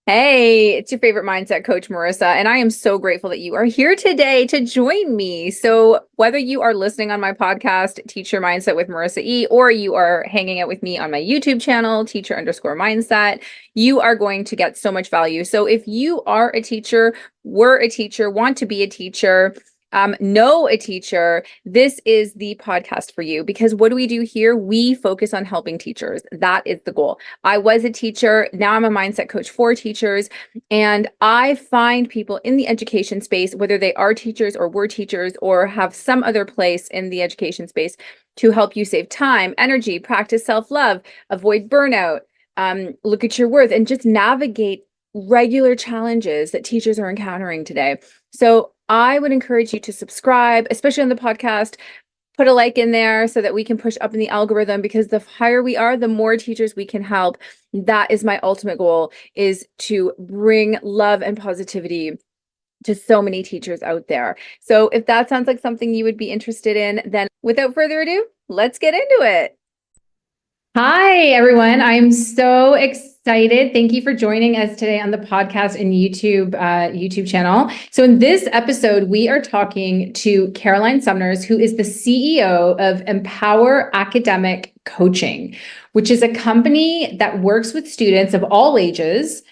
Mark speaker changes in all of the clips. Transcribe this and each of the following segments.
Speaker 1: Hey, it's your favorite mindset coach, Marissa, and I am so grateful that you are here today to join me. So, whether you are listening on my podcast, Teach Your Mindset with Marissa E., or you are hanging out with me on my YouTube channel, teacher_mindset, you are going to get so much value. So, if you are a teacher, were a teacher, want to be a teacher, know a teacher, this is the podcast for you because what do we do here? We focus on helping teachers. That is the goal. I was a teacher. Now I'm a mindset coach for teachers. And I find people in the education space, whether they are teachers or were teachers or have some other place in the education space to help you save time, energy, practice self-love, avoid burnout, look at your worth, and just navigate regular challenges that teachers are encountering today. So I would encourage you to subscribe, especially on the podcast. Put a like in there so that we can push up in the algorithm because the higher we are, the more teachers we can help. That is my ultimate goal, is to bring love and positivity to so many teachers out there. So if that sounds like something you would be interested in, then without further ado, let's get into it. Hi, everyone. I'm so excited. Thank you for joining us today on the podcast and YouTube channel. So in this episode, we are talking to Caroline Sumners, who is the CEO of Empower Academic Coaching, which is a company that works with students of all ages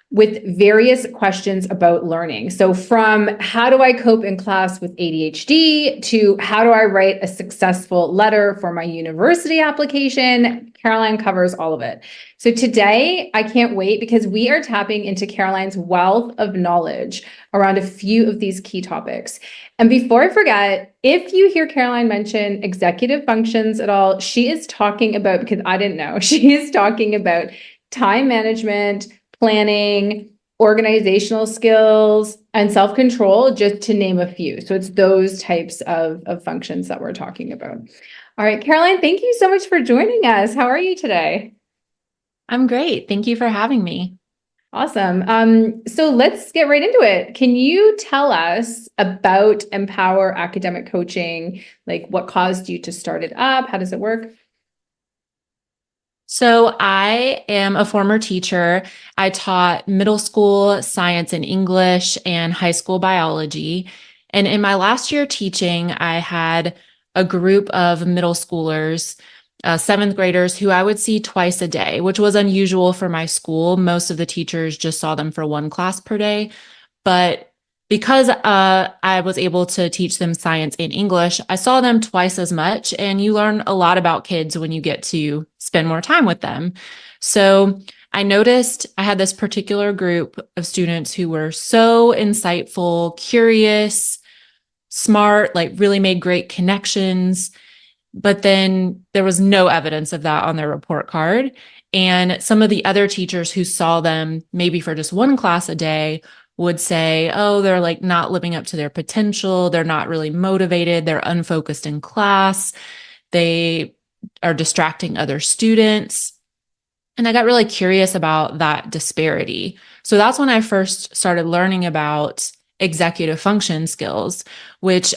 Speaker 1: with various questions about learning. So from how do I cope in class with ADHD to how do I write a successful letter for my university application, Caroline covers all of it. So today I can't wait because we are tapping into Caroline's wealth of knowledge around a few of these key topics. And before I forget, if you hear Caroline mention executive functions at all, she is talking about, because I didn't know, she is talking about time management, planning, organizational skills, and self-control, just to name a few. So it's those types of functions that we're talking about. All right, Caroline, thank you so much for joining us. How are you today?
Speaker 2: I'm great. Thank you for having me.
Speaker 1: Awesome. So let's get right into it. Can you tell us about Empower Academic Coaching? Like what caused you to start it up? How does it work?
Speaker 2: So I am a former teacher. I taught middle school science and English and high school biology. And in my last year teaching, I had a group of middle schoolers, seventh graders, who I would see twice a day, which was unusual for my school. Most of the teachers just saw them for one class per day. But because I was able to teach them science and English, I saw them twice as much. And you learn a lot about kids when you get to spend more time with them. So I noticed I had this particular group of students who were so insightful, curious, smart, like really made great connections. But then there was no evidence of that on their report card. And some of the other teachers who saw them maybe for just one class a day would say, oh, they're like not living up to their potential. They're not really motivated. They're unfocused in class. They are distracting other students. And I got really curious about that disparity. So that's when I first started learning about executive function skills, which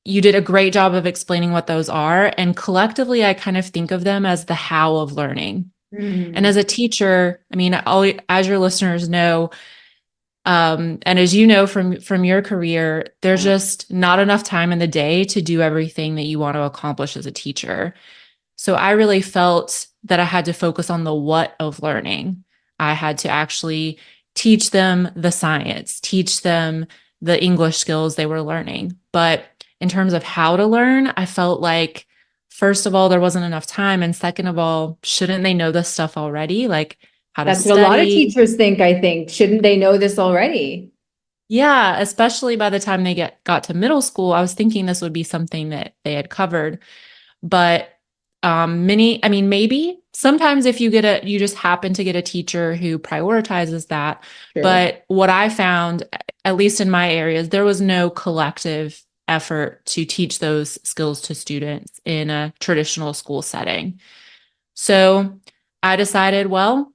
Speaker 2: you did a great job of explaining what those are. And collectively, I kind of think of them as the how of learning. And
Speaker 1: Mm.
Speaker 2: as a teacher, I mean, as your listeners know, and as you know from your career, there's just not enough time in the day to do everything that you want to accomplish as a teacher. So I really felt that I had to focus on the what of learning. I had to actually teach them the science, teach them the English skills they were learning. But in terms of how to learn, I felt like, first of all, there wasn't enough time. And second of all, shouldn't they know this stuff already? Like how to
Speaker 1: That's what a lot of
Speaker 2: study.
Speaker 1: teachers think, I think. Shouldn't they know this already?
Speaker 2: Yeah, especially by the time they got to middle school, I was thinking this would be something that they had covered. But I mean, maybe sometimes if you just happen to get a teacher who prioritizes that.
Speaker 1: Sure.
Speaker 2: But what I found, at least in my areas, there was no collective effort to teach those skills to students in a traditional school setting. So I decided, well,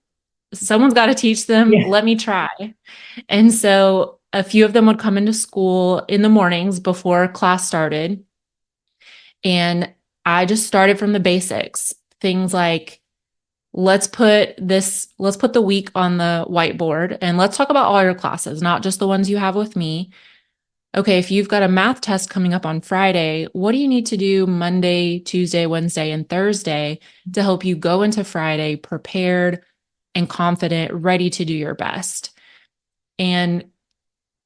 Speaker 2: someone's got to teach them.
Speaker 1: Yeah.
Speaker 2: Let me try. And so a few of them would come into school in the mornings before class started. And I just started from the basics, things like let's put the week on the whiteboard and let's talk about all your classes, not just the ones you have with me. Okay, if you've got a math test coming up on Friday, what do you need to do Monday, Tuesday, Wednesday, and Thursday to help you go into Friday prepared and confident, ready to do your best? And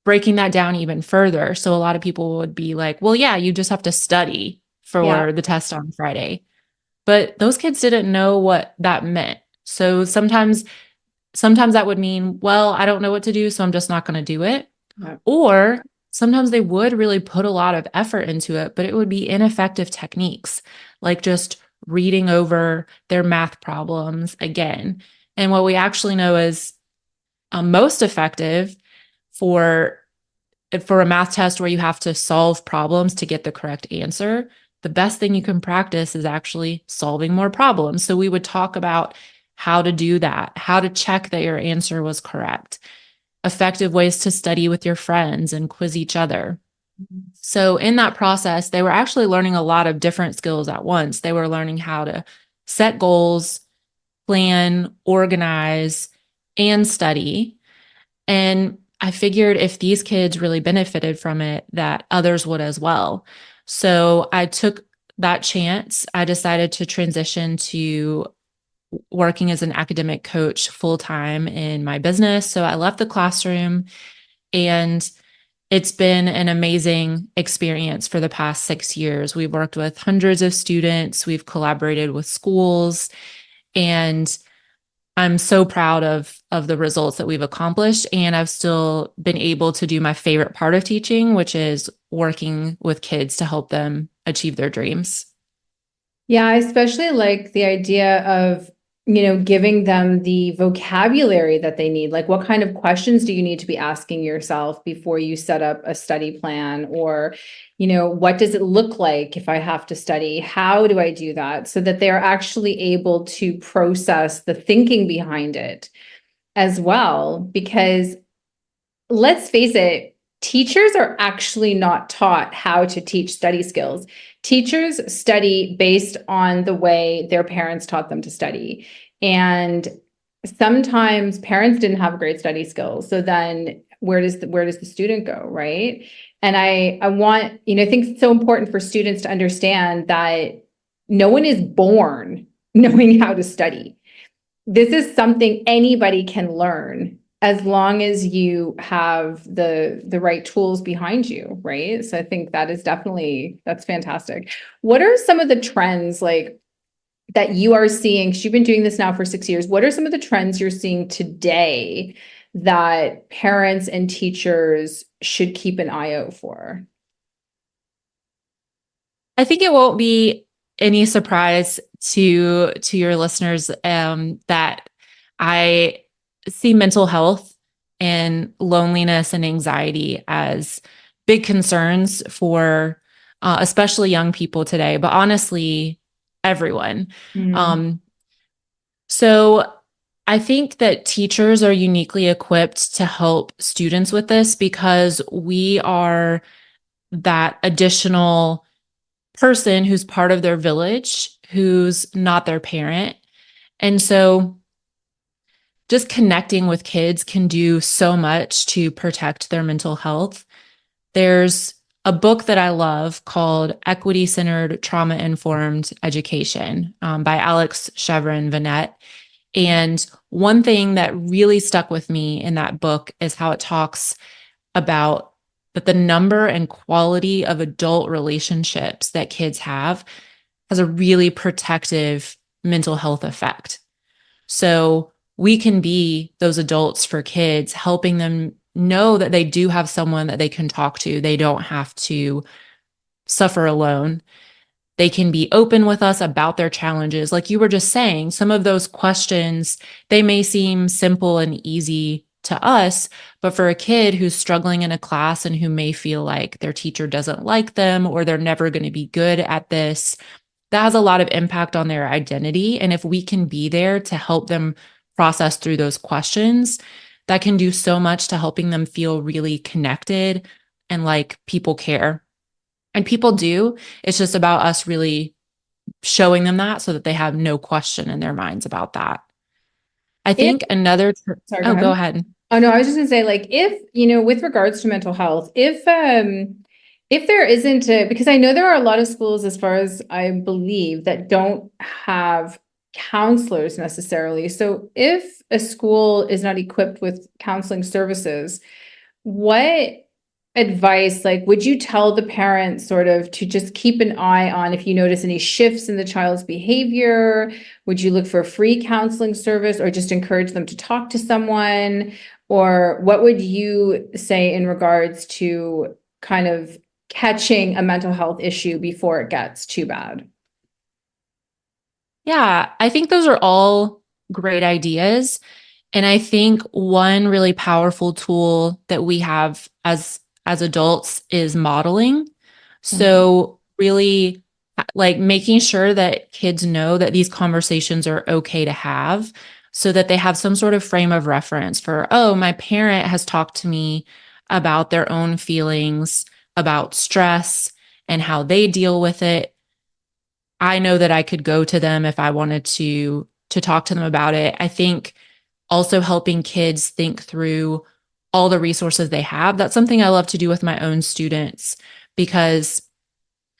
Speaker 2: breaking that down even further. So a lot of people would be like, well, yeah, you just have to study
Speaker 1: Yeah.
Speaker 2: for the test on Friday. But those kids didn't know what that meant. So sometimes that would mean, well, I don't know what to do, so I'm just not going to do it.
Speaker 1: Yeah.
Speaker 2: Or sometimes they would really put a lot of effort into it, but it would be ineffective techniques, like just reading over their math problems again. And what we actually know is most effective for a math test where you have to solve problems to get the correct answer, the best thing you can practice is actually solving more problems. So we would talk about how to do that, how to check that your answer was correct, effective ways to study with your friends and quiz each other. So in that process, they were actually learning a lot of different skills at once. They were learning how to set goals, plan, organize, and study. And I figured if these kids really benefited from it, that others would as well. So I took that chance. I decided to transition to working as an academic coach full time in my business. So I left the classroom, and it's been an amazing experience for the past 6 years. We've worked with hundreds of students, we've collaborated with schools, and I'm so proud of the results that we've accomplished. And I've still been able to do my favorite part of teaching, which is working with kids to help them achieve their dreams.
Speaker 1: Yeah, I especially like the idea of, giving them the vocabulary that they need. Like, what kind of questions do you need to be asking yourself before you set up a study plan? Or, what does it look like if I have to study? How do I do that? So that they're actually able to process the thinking behind it as well. Because let's face it, teachers are actually not taught how to teach study skills. Teachers study based on the way their parents taught them to study. And sometimes parents didn't have great study skills. So then where does the student go, right? And I want, I think it's so important for students to understand that no one is born knowing how to study. This is something anybody can learn as long as you have the right tools behind you, right? So I think that's fantastic. What are some of the trends like that you are seeing? 'Cause you've been doing this now for 6 years. What are some of the trends you're seeing today that parents and teachers should keep an eye out for?
Speaker 2: I think it won't be any surprise to your listeners that I see mental health and loneliness and anxiety as big concerns for especially young people today, but honestly, everyone.
Speaker 1: Mm.
Speaker 2: Um, so I think that teachers are uniquely equipped to help students with this because we are that additional person who's part of their village, who's not their parent. And so just connecting with kids can do so much to protect their mental health. There's a book that I love called Equity Centered Trauma Informed Education by Alex Chevron Vanette. And one thing that really stuck with me in that book is how it talks about that the number and quality of adult relationships that kids have has a really protective mental health effect. So we can be those adults for kids, helping them know that they do have someone that they can talk to. They don't have to suffer alone. They can be open with us about their challenges. Like you were just saying, some of those questions, they may seem simple and easy to us, but for a kid who's struggling in a class and who may feel like their teacher doesn't like them or they're never going to be good at this, that has a lot of impact on their identity. And if we can be there to help them process through those questions, that can do so much to helping them feel really connected and like people care. And people do. It's just about us really showing them that so that they have no question in their minds about that. I
Speaker 1: If,
Speaker 2: think
Speaker 1: sorry, go
Speaker 2: oh, go
Speaker 1: ahead.
Speaker 2: ahead.
Speaker 1: Oh no, I was just gonna say, like, if, with regards to mental health, if there isn't a, because I know there are a lot of schools, as far as I believe, that don't have counselors necessarily. So if a school is not equipped with counseling services, what advice, like, would you tell the parents sort of to just keep an eye on if you notice any shifts in the child's behavior? Would you look for a free counseling service, or just encourage them to talk to someone? Or what would you say in regards to kind of catching a mental health issue before it gets too bad?
Speaker 2: Yeah, I think those are all great ideas. And I think one really powerful tool that we have as adults is modeling.
Speaker 1: Mhm.
Speaker 2: So really like making sure that kids know that these conversations are okay to have so that they have some sort of frame of reference for, oh, my parent has talked to me about their own feelings, about stress and how they deal with it. I know that I could go to them if I wanted to talk to them about it. I think also helping kids think through all the resources they have. That's something I love to do with my own students because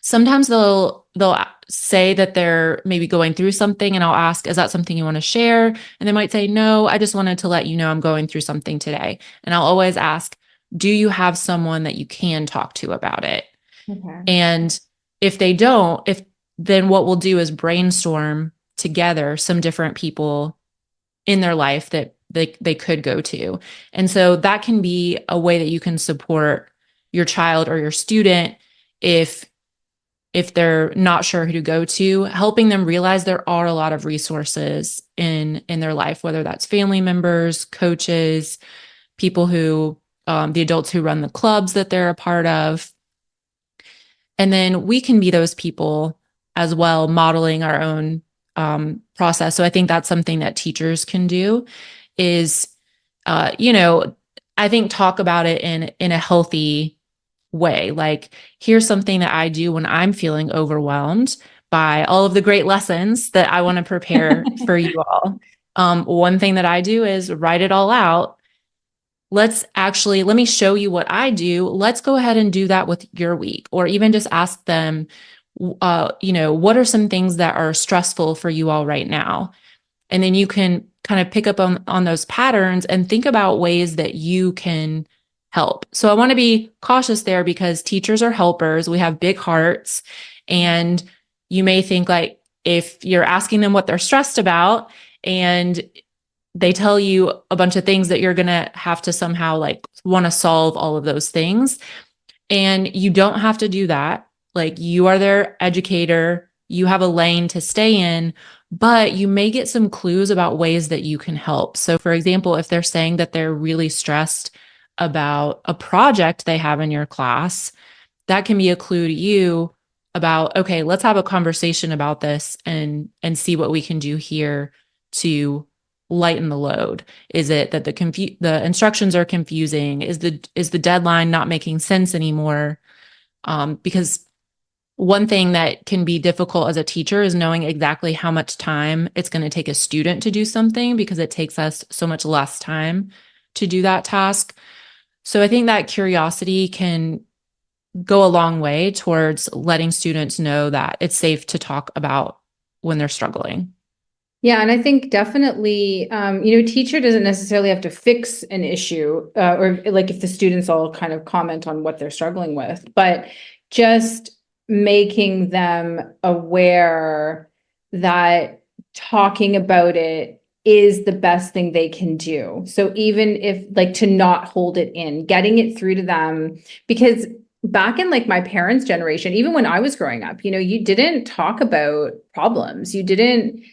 Speaker 2: sometimes they'll say that they're maybe going through something and I'll ask, is that something you want to share? And they might say, no, I just wanted to let you know I'm going through something today. And I'll always ask, do you have someone that you can talk to about it?
Speaker 1: Okay.
Speaker 2: And if they don't, if then what we'll do is brainstorm together some different people in their life that they could go to. And so that can be a way that you can support your child or your student if they're not sure who to go to, helping them realize there are a lot of resources in their life, whether that's family members, coaches, people who the adults who run the clubs that they're a part of. And then we can be those people as well, modeling our own process. So I think that's something that teachers can do is, you know, I think talk about it in a healthy way. Like, here's something that I do when I'm feeling overwhelmed by all of the great lessons that I want to prepare for you all. One thing that I do is write it all out. Let me show you what I do. Let's go ahead and do that with your week, or even just ask them, what are some things that are stressful for you all right now? And then you can kind of pick up on those patterns and think about ways that you can help. So I want to be cautious there because teachers are helpers. We have big hearts. And you may think like if you're asking them what they're stressed about and they tell you a bunch of things that you're going to have to somehow like want to solve all of those things. And you don't have to do that. Like, you are their educator, you have a lane to stay in, but you may get some clues about ways that you can help. So, for example, if they're saying that they're really stressed about a project they have in your class, that can be a clue to you about, okay, let's have a conversation about this and see what we can do here to lighten the load. Is it that the instructions are confusing? Is the deadline not making sense anymore? Because one thing that can be difficult as a teacher is knowing exactly how much time it's going to take a student to do something, because it takes us so much less time to do that task. So I think that curiosity can go a long way towards letting students know that it's safe to talk about when they're struggling.
Speaker 1: Yeah, and I think definitely, teacher doesn't necessarily have to fix an issue, or like if the students all kind of comment on what they're struggling with, but just making them aware that talking about it is the best thing they can do. So even if, like, to not hold it in, getting it through to them, because back in like my parents' generation, even when I was growing up, you didn't talk about problems. You didn't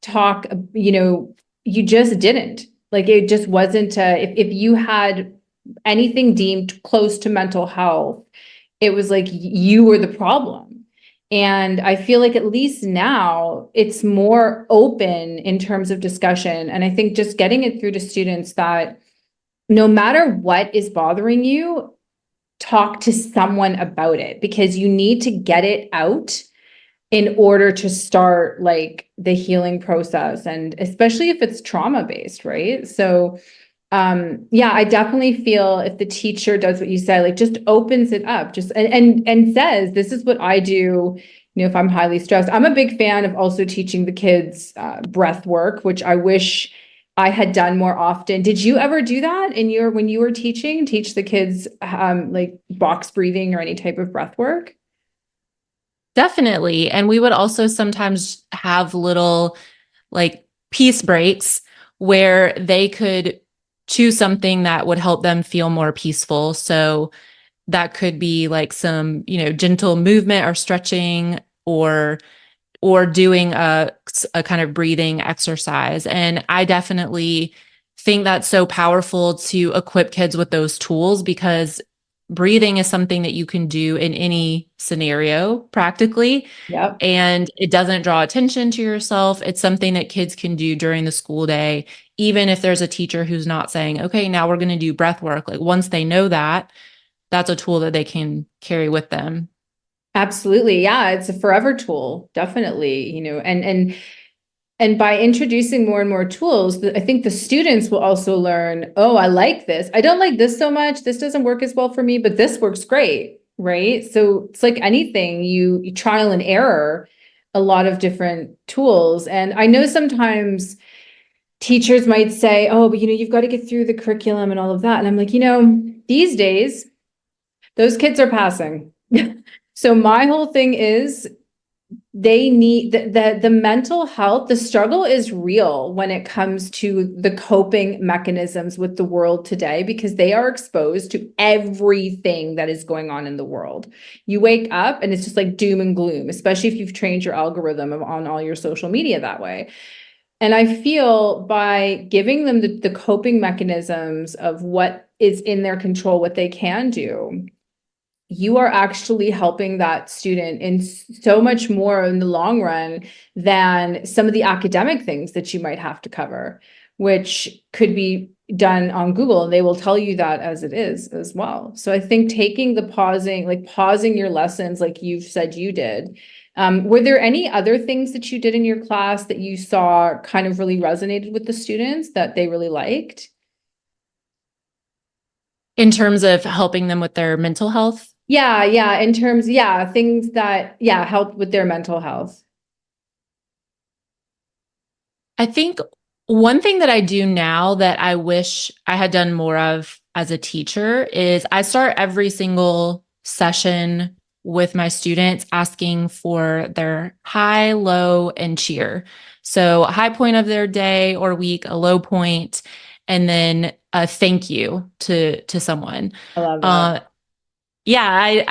Speaker 1: talk, you just didn't. Like, it just wasn't if you had anything deemed close to mental health, it was like you were the problem. And I feel like at least now it's more open in terms of discussion. And I think just getting it through to students that no matter what is bothering you, talk to someone about it, because you need to get it out in order to start like the healing process, and especially if it's trauma based, right? So yeah, I definitely feel if the teacher does what you said, like just opens it up, just and says, this is what I do, if I'm highly stressed. I'm a big fan of also teaching the kids breath work, which I wish I had done more often. Did you ever do that in your when you were teaching, teach the kids like box breathing or any type of breath work?
Speaker 2: Definitely. And we would also sometimes have little like peace breaks where they could choose something that would help them feel more peaceful. So that could be like some, gentle movement or stretching or doing a kind of breathing exercise. And I definitely think that's so powerful to equip kids with those tools because breathing is something that you can do in any scenario practically.
Speaker 1: Yep.
Speaker 2: And it doesn't draw attention to yourself. It's something that kids can do during the school day, even if there's a teacher who's not saying, okay, now we're going to do breath work. Like once they know that, that's a tool that they can carry with them.
Speaker 1: Absolutely. Yeah, it's a forever tool, definitely, and by introducing more and more tools, I think the students will also learn, oh, I like this. I don't like this so much. This doesn't work as well for me, but this works great, right? So it's like anything, you trial and error a lot of different tools. And I know sometimes teachers might say, oh, but you've got to get through the curriculum and all of that. And I'm like, these days, those kids are passing. So my whole thing is they need the mental health. The struggle is real when it comes to the coping mechanisms with the world today, because they are exposed to everything that is going on in the world. You wake up and it's just like doom and gloom, especially if you've trained your algorithm on all your social media that way. And I feel by giving them the coping mechanisms of what is in their control, what they can do, you are actually helping that student in so much more in the long run than some of the academic things that you might have to cover, which could be done on Google, and they will tell you that as it is as well. So I think taking the pausing your lessons, like you've said you did. Were there any other things that you did in your class that you saw kind of really resonated with the students that they really liked?
Speaker 2: In terms of helping them with their mental health.
Speaker 1: Yeah, in terms, things that, help with their mental health.
Speaker 2: I think one thing that I do now that I wish I had done more of as a teacher is I start every single session with my students asking for their high, low, and cheer. So a high point of their day or week, a low point, and then a thank you to someone.
Speaker 1: I love that.
Speaker 2: Yeah,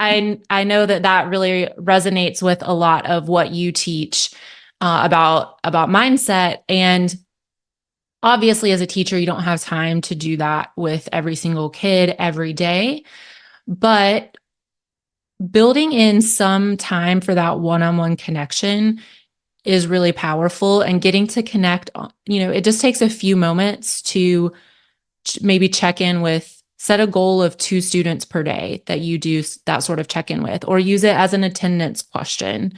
Speaker 2: I know that really resonates with a lot of what you teach about mindset. And obviously, as a teacher, you don't have time to do that with every single kid every day. But building in some time for that one-on-one connection is really powerful. And getting to connect, it just takes a few moments to maybe check in with, set a goal of 2 students per day that you do that sort of check in with, or use it as an attendance question.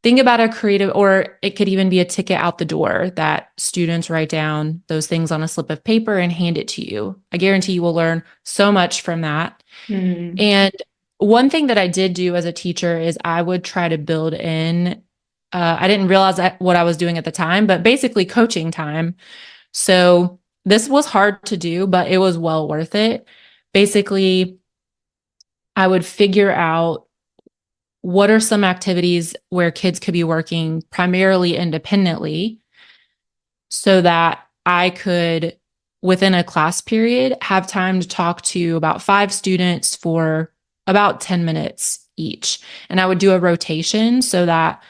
Speaker 2: Think about a creative, or it could even be a ticket out the door that students write down those things on a slip of paper and hand it to you. I guarantee you will learn so much from that. And one thing that I did do as a teacher is I would try to build in, I didn't realize what I was doing at the time, but basically coaching time. So this was hard to do, but it was well worth it. Basically, I would figure out what are some activities where kids could be working primarily independently so that I could, within a class period, have time to talk to about 5 students for about 10 minutes each. And I would do a rotation so that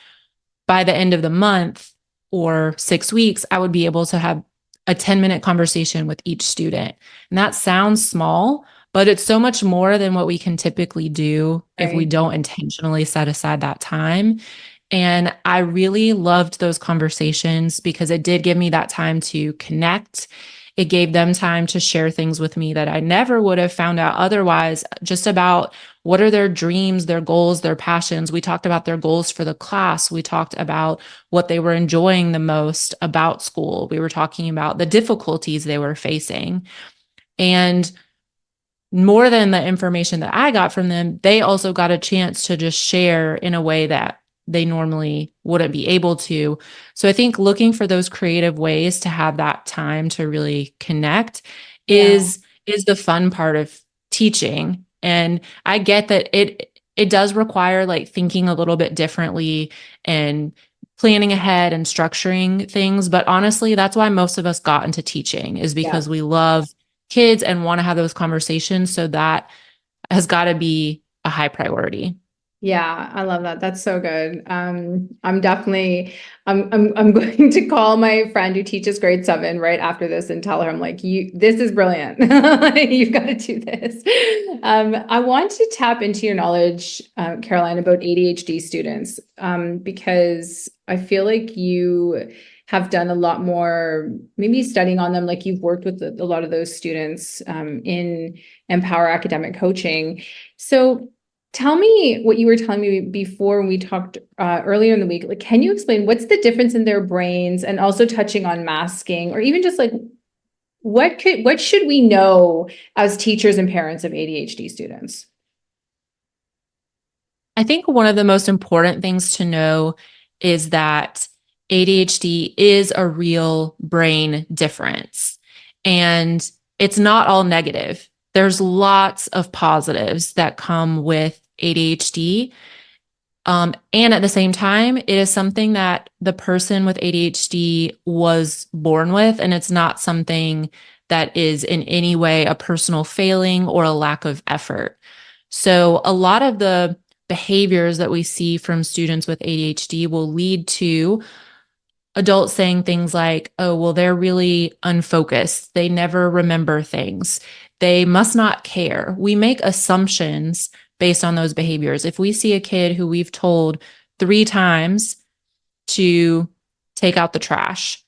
Speaker 2: by the end of the month or 6 weeks, I would be able to have a 10-minute conversation with each student. And that sounds small, but it's so much more than what we can typically do if we don't intentionally set aside that time. And I really loved those conversations because it did give me that time to connect It gave them time to share things with me that I never would have found out otherwise, just about what are their dreams, their goals, their passions. We talked about their goals for the class. We talked about what they were enjoying the most about school. We were talking about the difficulties they were facing. And more than the information that I got from them, they also got a chance to just share in a way that they normally wouldn't be able to. So I think looking for those creative ways to have that time to really connect
Speaker 1: Yeah.
Speaker 2: is the fun part of teaching. And I get that it does require like thinking a little bit differently and planning ahead and structuring things, but honestly, that's why most of us got into teaching, is
Speaker 1: Yeah.
Speaker 2: because we love kids and want to have those conversations. So that has got to be a high priority.
Speaker 1: Yeah, I love that. That's so good. I'm definitely I'm going to call my friend who teaches grade 7 right after this and tell her, I'm like, this is brilliant. You've got to do this. I want to tap into your knowledge, Caroline, about ADHD students, because I feel like you have done a lot more, maybe studying on them, like you've worked with a lot of those students in Empower Academic Coaching. So tell me what you were telling me before when we talked earlier in the week. Like, can you explain what's the difference in their brains, and also touching on masking, or even just like what should we know as teachers and parents of ADHD students?
Speaker 2: I think one of the most important things to know is that ADHD is a real brain difference, and it's not all negative. There's lots of positives that come with ADHD. And at the same time, it is something that the person with ADHD was born with, and it's not something that is in any way a personal failing or a lack of effort. So, a lot of the behaviors that we see from students with ADHD will lead to adults saying things like, oh, well, they're really unfocused. They never remember things. They must not care. We make assumptions based on those behaviors. If we see a kid who we've told 3 times to take out the trash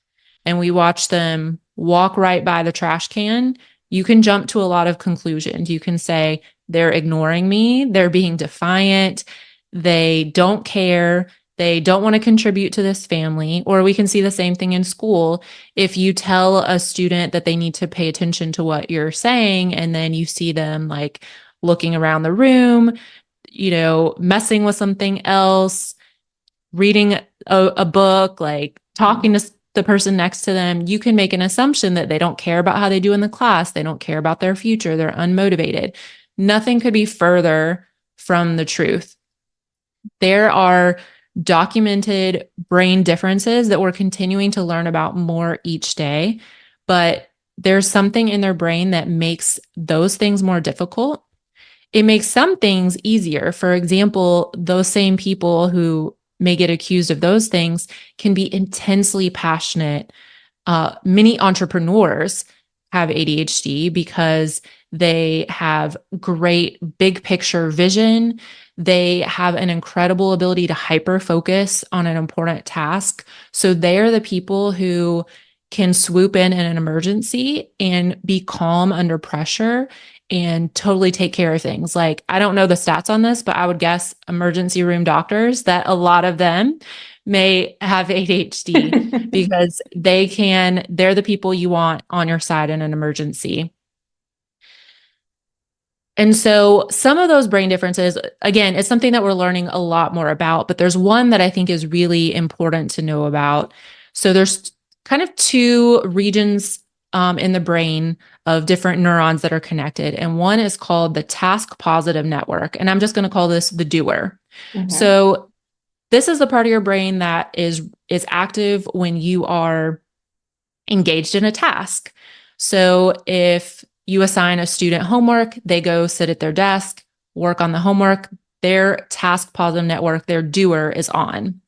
Speaker 2: and we watch them walk right by the trash can, you can jump to a lot of conclusions. You can say, they're ignoring me, they're being defiant, they don't care, they don't want to contribute to this family. Or we can see the same thing in school. If you tell a student that they need to pay attention to what you're saying, and then you see them like looking around the room, messing with something else, reading a book, like talking to the person next to them, you can make an assumption that they don't care about how they do in the class. They don't care about their future. They're unmotivated. Nothing could be further from the truth. There are documented brain differences that we're continuing to learn about more each day, but there's something in their brain that makes those things more difficult. It makes some things easier. For example, those same people who may get accused of those things can be intensely passionate. Many entrepreneurs have ADHD because they have great big picture vision. They have an incredible ability to hyper focus on an important task. So they're the people who can swoop in an emergency and be calm under pressure and totally take care of things. Like, I don't know the stats on this, but I would guess emergency room doctors, that a lot of them may have ADHD because they're the people you want on your side in an emergency. And so some of those brain differences, again, it's something that we're learning a lot more about, but there's one that I think is really important to know about. So there's kind of 2 regions in the brain of different neurons that are connected. And one is called the task positive network. And I'm just going to call this the doer.
Speaker 1: Okay.
Speaker 2: So this is the part of your brain that is active when you are engaged in a task. So if you assign a student homework, they go sit at their desk, work on the homework, their task positive network, their doer is on.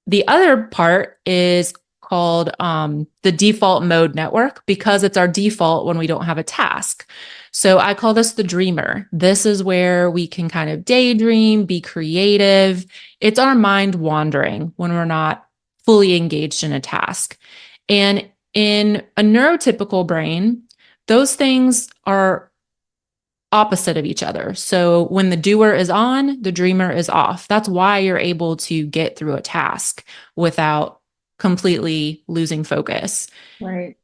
Speaker 2: The other part is called the default mode network, because it's our default when we don't have a task. So I call this the dreamer. This is where we can kind of daydream, be creative. It's our mind wandering when we're not fully engaged in a task. And In a neurotypical brain, those things are opposite of each other. So when the doer is on, the dreamer is off. That's why you're able to get through a task without completely losing focus.
Speaker 1: Right.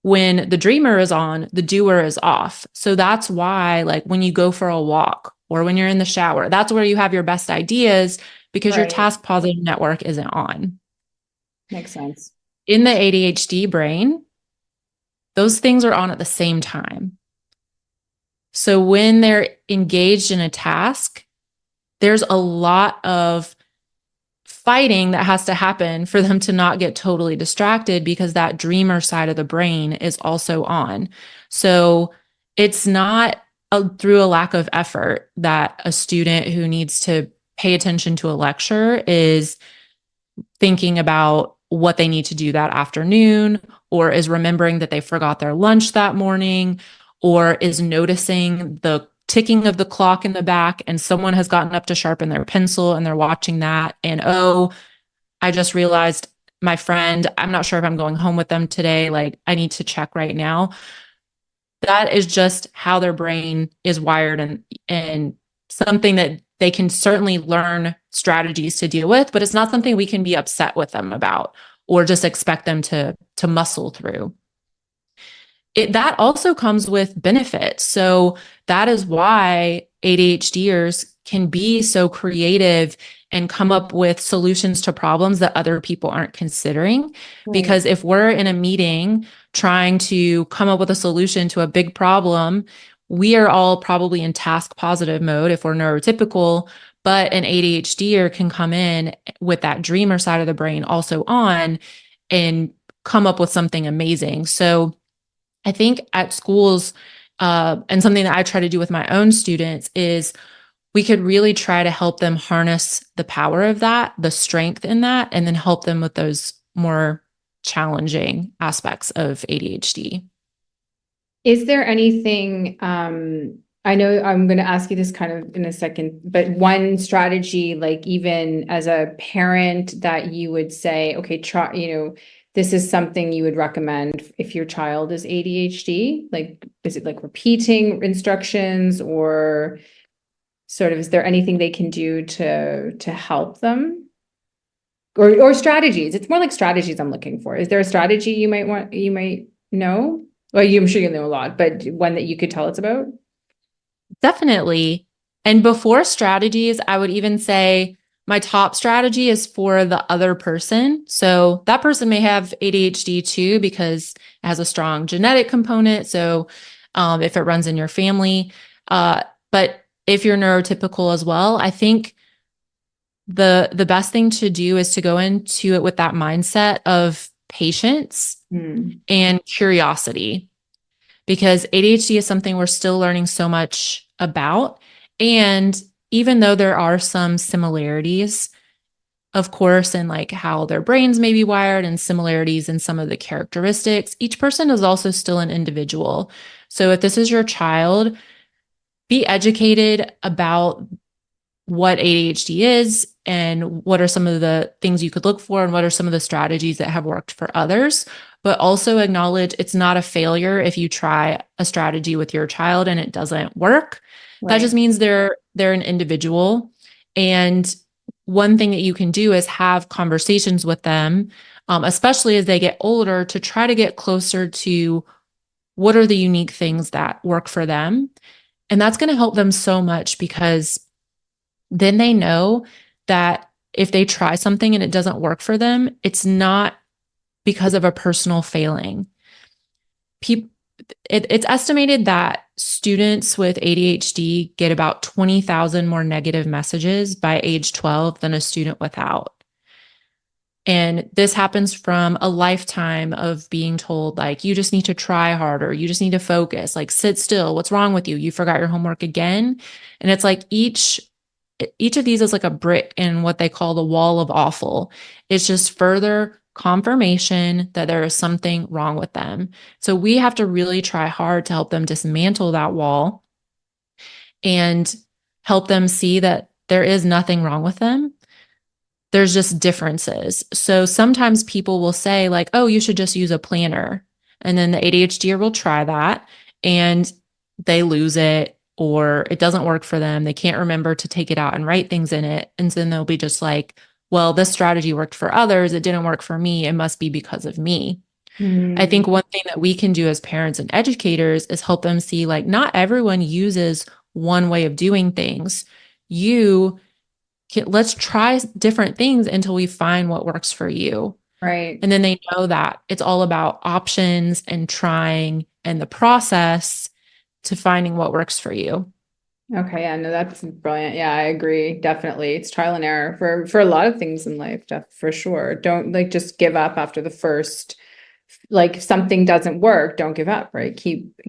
Speaker 2: When the dreamer is on, the doer is off. So that's why, like, when you go for a walk or when you're in the shower, that's where you have your best ideas because your
Speaker 1: Right.
Speaker 2: task positive network isn't on.
Speaker 1: Makes sense.
Speaker 2: In the ADHD brain, those things are on at the same time. So when they're engaged in a task, there's a lot of fighting that has to happen for them to not get totally distracted because that dreamer side of the brain is also on. So it's not through a lack of effort that a student who needs to pay attention to a lecture is thinking about what they need to do that afternoon, or is remembering that they forgot their lunch that morning, or is noticing the ticking of the clock in the back and someone has gotten up to sharpen their pencil and they're watching that. And oh, I just realized my friend, I'm not sure if I'm going home with them today. Like, I need to check right now. That is just how their brain is wired, and something that they can certainly learn strategies to deal with, but it's not something we can be upset with them about or just expect them to muscle through. That also comes with benefits. So that is why ADHDers can be so creative and come up with solutions to problems that other people aren't considering.
Speaker 1: Right.
Speaker 2: Because if we're in a meeting trying to come up with a solution to a big problem, we are all probably in task positive mode if we're neurotypical, but an ADHDer can come in with that dreamer side of the brain also on and come up with something amazing. So I think at schools, and something that I try to do with my own students is we could really try to help them harness the power of that, the strength in that, and then help them with those more challenging aspects of ADHD.
Speaker 1: Is there anything, I know I'm going to ask you this kind of in a second, but one strategy, like even as a parent, that you would say, okay, try, this is something you would recommend if your child is ADHD? Like, is it like repeating instructions, or sort of, is there anything they can do to help them? Or strategies? It's more like strategies I'm looking for. Is there a strategy you might know? Well, I'm sure you know a lot, but one that you could tell us about?
Speaker 2: Definitely. And before strategies, I would even say my top strategy is for the other person. So that person may have ADHD too, because it has a strong genetic component. So if it runs in your family, but if you're neurotypical as well, I think the best thing to do is to go into it with that mindset of patience
Speaker 1: Hmm.
Speaker 2: and curiosity, because ADHD is something we're still learning so much about. And even though there are some similarities, of course, in like how their brains may be wired and similarities in some of the characteristics, each person is also still an individual. So if this is your child, be educated about what ADHD is and what are some of the things you could look for and what are some of the strategies that have worked for others, but also acknowledge it's not a failure if you try a strategy with your child and it doesn't work. That just
Speaker 1: Right.
Speaker 2: means they're an individual. And one thing that you can do is have conversations with them, especially as they get older, to try to get closer to what are the unique things that work for them. And that's going to help them so much, because then they know that if they try something and it doesn't work for them, it's not because of a personal failing. People, it's estimated that students with ADHD get about 20,000 more negative messages by age 12 than a student without. And this happens from a lifetime of being told, like, you just need to try harder. You just need to focus, like, sit still. What's wrong with you? You forgot your homework again. And it's like each of these is like a brick in what they call the wall of awful. It's just further confirmation that there is something wrong with them. So we have to really try hard to help them dismantle that wall and help them see that there is nothing wrong with them. there's just differences. So sometimes people will say, like, oh, you should just use a planner. And then the ADHDer will try that and they lose it or it doesn't work for them. They can't remember to take it out and write things in it. And then they'll be just like, well, this strategy worked for others. It didn't work for me. It must be because of me. I
Speaker 1: Mm,
Speaker 2: think one thing that we can do as parents and educators is help them see like not everyone uses one way of doing things. You let's try different things until we find what works for you.
Speaker 1: right.
Speaker 2: And then they know that it's all about options and trying and the process to finding what works for you.
Speaker 1: Okay, yeah, no, that's brilliant. Yeah, I agree. Definitely. It's trial and error for a lot of things in life, for sure. Don't like just give up after the first, like if something doesn't work, don't give up, right?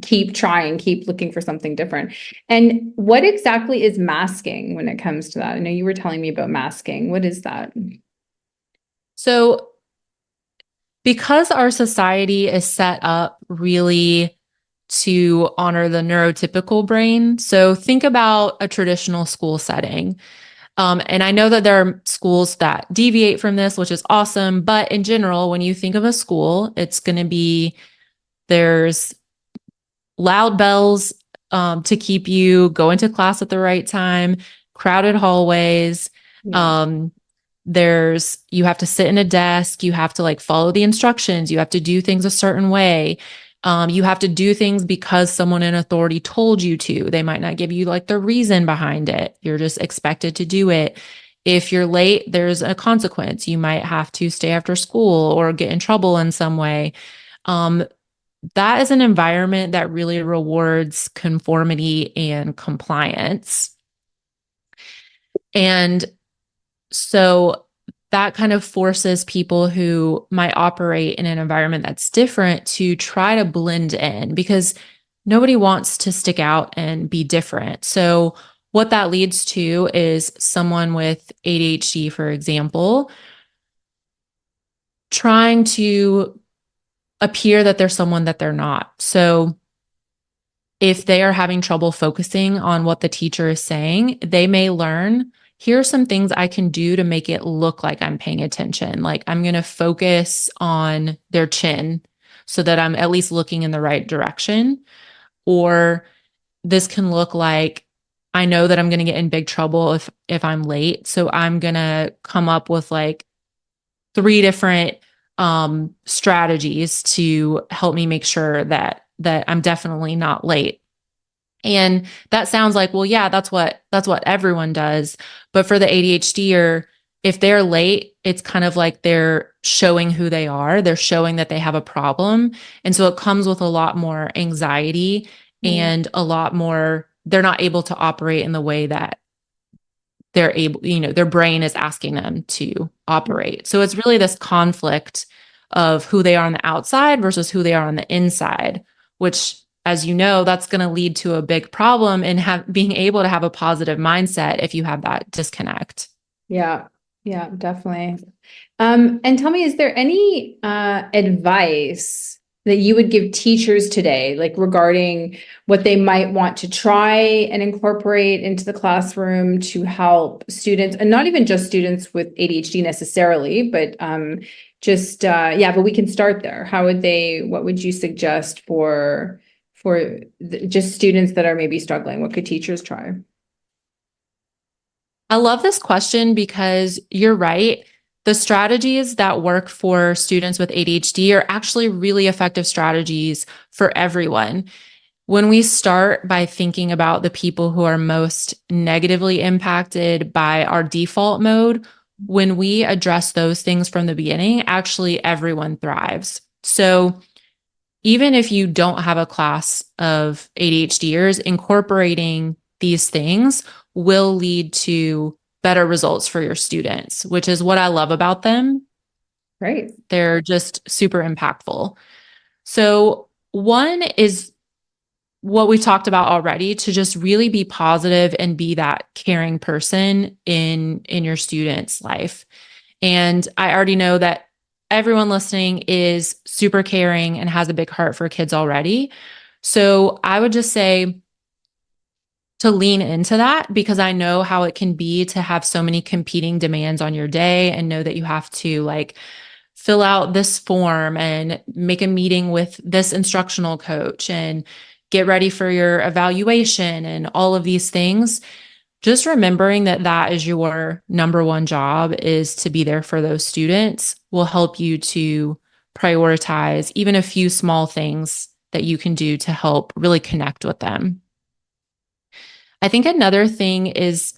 Speaker 1: Keep trying, keep looking for something different. And what exactly is masking when it comes to that? I know you were telling me about masking. What is that?
Speaker 2: So, because our society is set up really to honor the neurotypical brain, so think about a traditional school setting. And I know that there are schools that deviate from this, which is awesome. But in general, when you think of a school, it's going to be there's loud bells to keep you going to class at the right time, crowded hallways.
Speaker 1: Yeah.
Speaker 2: Um, there's you have to sit in a desk, you have to like follow the instructions, you have to do things a certain way. You have to do things because someone in authority told you to. They might not give you like the reason behind it. You're just expected to do it. If you're late, there's a consequence. You might have to stay after school or get in trouble in some way. Um, that is an environment that really rewards conformity and compliance. And so that kind of forces people who might operate in an environment that's different to try to blend in because nobody wants to stick out and be different. So, what that leads to is someone with ADHD, for example, trying to appear that they're someone that they're not. So, if they are having trouble focusing on what the teacher is saying, they may learn here are some things I can do to make it look like I'm paying attention. Like I'm going to focus on their chin so that I'm at least looking in the right direction. Or this can look like I know that I'm going to get in big trouble if I'm late. So I'm going to come up with like three different strategies to help me make sure that I'm definitely not late. And that sounds like, well, yeah, that's what everyone does. But for the ADHDer, if they're late, it's kind of like they're showing who they are. They're showing that they have a problem. And so it comes with a lot more anxiety
Speaker 1: Mm,
Speaker 2: and a lot more, they're not able to operate in the way that they're able, their brain is asking them to operate. So it's really this conflict of who they are on the outside versus who they are on the inside, which, as you know, that's going to lead to a big problem in being able to have a positive mindset if you have that disconnect.
Speaker 1: yeah, yeah, definitely. And tell me, is there any advice that you would give teachers today, like regarding what they might want to try and incorporate into the classroom to help students, and not even just students with ADHD necessarily, but just yeah, but we can start there. What would you suggest for just students that are maybe struggling? What could teachers try?
Speaker 2: I love this question because you're right. The strategies that work for students with ADHD are actually really effective strategies for everyone. When we start by thinking about the people who are most negatively impacted by our default mode, when we address those things from the beginning, actually everyone thrives. So even if you don't have a class of ADHDers, incorporating these things will lead to better results for your students, which is what I love about them.
Speaker 1: Great.
Speaker 2: They're just super impactful. So, one is what we've talked about already to just really be positive and be that caring person in your student's life. And I already know that everyone listening is super caring and has a big heart for kids already. So I would just say to lean into that because I know how it can be to have so many competing demands on your day and know that you have to like fill out this form and make a meeting with this instructional coach and get ready for your evaluation and all of these things. Just remembering that that is your number one job is to be there for those students will help you to prioritize even a few small things that you can do to help really connect with them. I think another thing is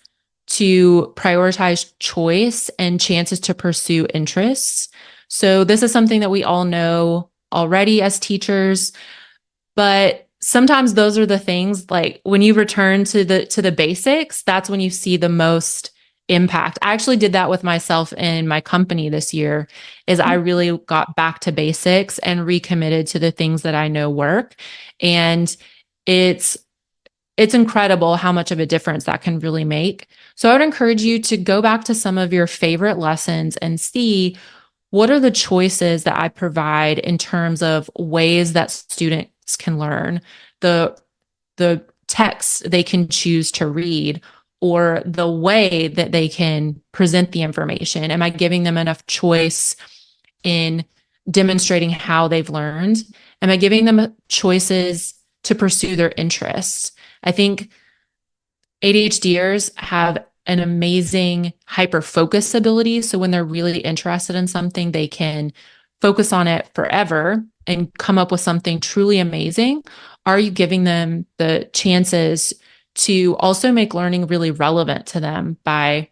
Speaker 2: to prioritize choice and chances to pursue interests. So this is something that we all know already as teachers, but sometimes those are the things like when you return to the basics, that's when you see the most impact. I actually did that with myself in my company this year is I really got back to basics and recommitted to the things that I know work. And it's it's incredible how much of a difference that can really make. So I would encourage you to go back to some of your favorite lessons and see what are the choices that I provide in terms of ways that students can learn, the the texts they can choose to read, or the way that they can present the information. Am I giving them enough choice in demonstrating how they've learned? Am I giving them choices to pursue their interests? I think ADHDers have an amazing hyper focus ability. So when they're really interested in something, they can focus on it forever and come up with something truly amazing. Are you giving them the chances to also make learning really relevant to them by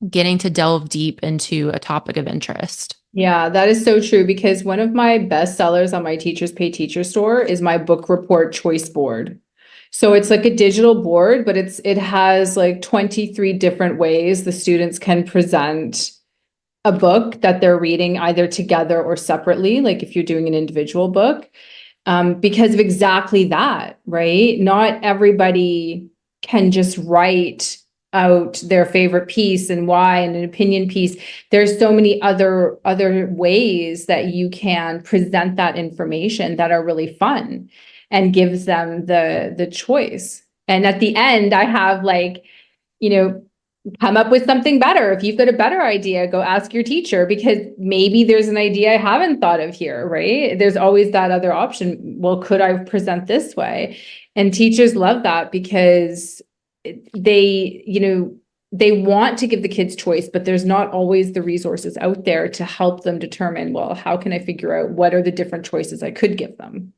Speaker 2: getting to delve deep into a topic of interest?
Speaker 1: Yeah, that is so true because one of my best sellers on my Teachers Pay Teacher store is my book report choice board. So it's like a digital board, but it has like 23 different ways the students can present a book that they're reading either together or separately, like if you're doing an individual book, because of exactly that, right? Not everybody can just write out their favorite piece and why and an opinion piece. There's so many other ways that you can present that information that are really fun and gives them the choice. And at the end, I have like, you know, come up with something better. If you've got a better idea, go ask your teacher because maybe there's an idea I haven't thought of here, right? There's always that other option. Well, could I present this way? And teachers love that because they want to give the kids choice, but there's not always the resources out there to help them determine, well, how can I figure out what are the different choices I could give them?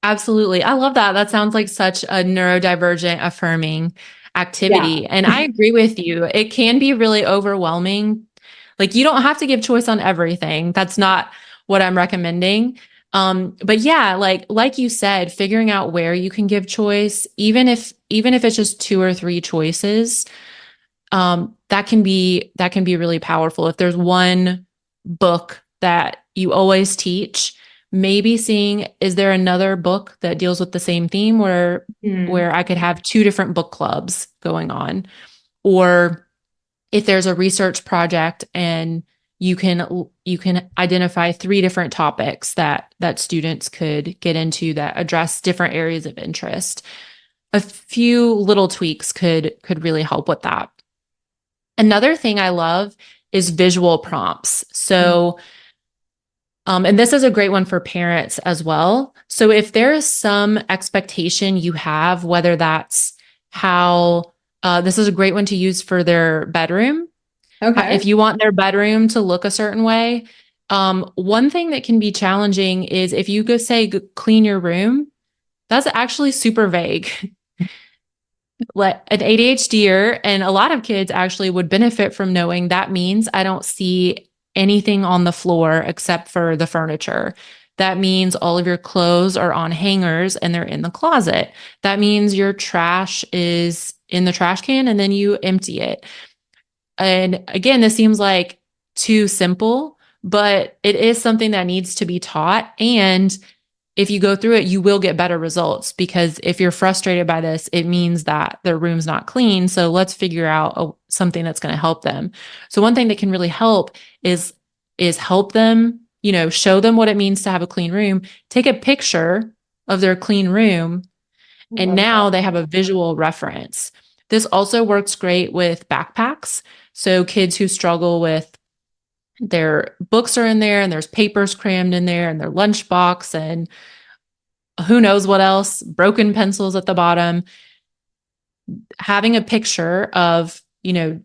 Speaker 2: Absolutely. I love that. That sounds like such a neurodivergent affirming
Speaker 1: Yeah.
Speaker 2: activity. And I agree with you. It can be really overwhelming. Like you don't have to give choice on everything. That's not what I'm recommending. But yeah, like you said, figuring out where you can give choice, even if it's just two or three choices, that can be really powerful. If there's one book that you always teach, maybe seeing is there another book that deals with the same theme where I could have two different book clubs going on, or if there's a research project and you can identify three different topics that students could get into that address different areas of interest. A few little tweaks could really help with that. Another thing I love is visual prompts. So, and this is a great one for parents as well. So if there is some expectation you have, whether that's how, this is a great one to use for their bedroom.
Speaker 1: Okay.
Speaker 2: If you want their bedroom to look a certain way, one thing that can be challenging is if you go say clean your room, that's actually super vague. Let an ADHDer and a lot of kids actually would benefit from knowing that means I don't see anything on the floor except for the furniture. That means all of your clothes are on hangers and they're in the closet. That means your trash is in the trash can and then you empty it. And again, this seems like too simple, but it is something that needs to be taught. And if you go through it, you will get better results because if you're frustrated by this, it means that their room's not clean. So let's figure out something that's going to help them. So one thing that can really help is help them, show them what it means to have a clean room. Take a picture of their clean room
Speaker 1: I
Speaker 2: And
Speaker 1: love
Speaker 2: now they have a visual reference. This also works great with backpacks. So kids who struggle with their books are in there and there's papers crammed in there and their lunchbox and who knows what else, broken pencils at the bottom. Having a picture of,